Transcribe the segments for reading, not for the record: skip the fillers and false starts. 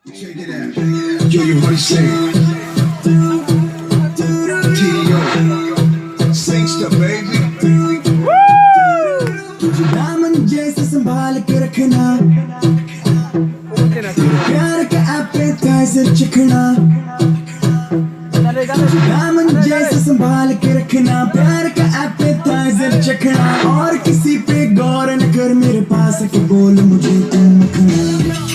Check it out. Yo, you heard it say T.O. Singster, baby. दामन जैसे संभाल के रखना प्यार का एपेटाइजर चखना दामन जैसे संभाल के रखना प्यार का एपेटाइजर चखना और किसी पे गौर न कर मेरे पास आके बोल मुझे तुम रखना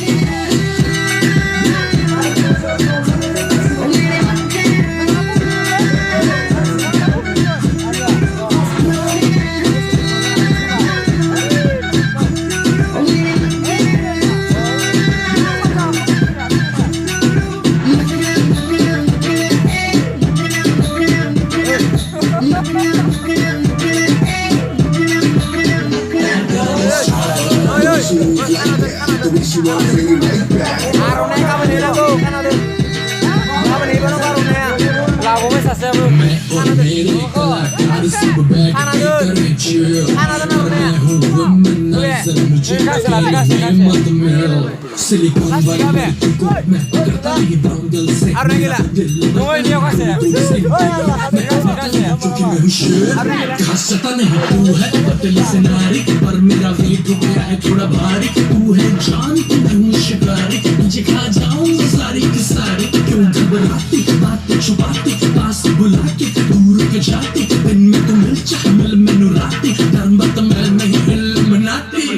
सिलिकॉन वाली को मैं करता ही बाउंडल से क्योंकि मैं हूँ शेर खास सता नहीं तू है पतली से नारी पर मेरा वेट हो गया है थोड़ा भारी तू है जान तू मैं हूँ शिकारी मुझे खा जाऊंगा सारी की सारी क्यों घबराती बातें छुपाती पास बुला के दूर के जाती दिन में तो मिल चाह मिल मैनू राती धर्म बात मैं नहीं हिल मनाती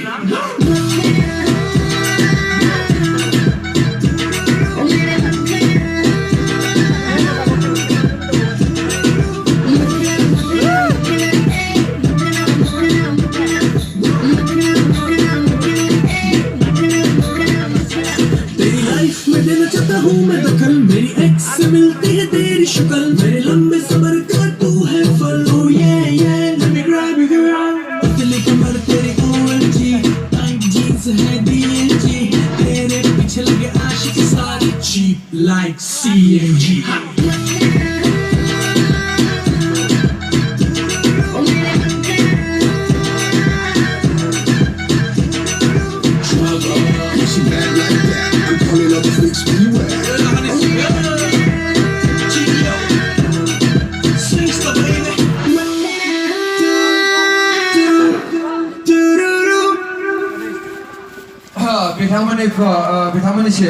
मेरी एक्स से मिलती है तेरी शक्ल मेरे लंबे सबर का तू है फल oh yeah yeah let me grab you girl पतली कमर तेरी OMG टाइट जीन्स है DNG तेरे पीछे लगे आशिक सारे cheap like CNG She bad like that. I'm calling up the fix for you at. 비타민이 비타민이 씨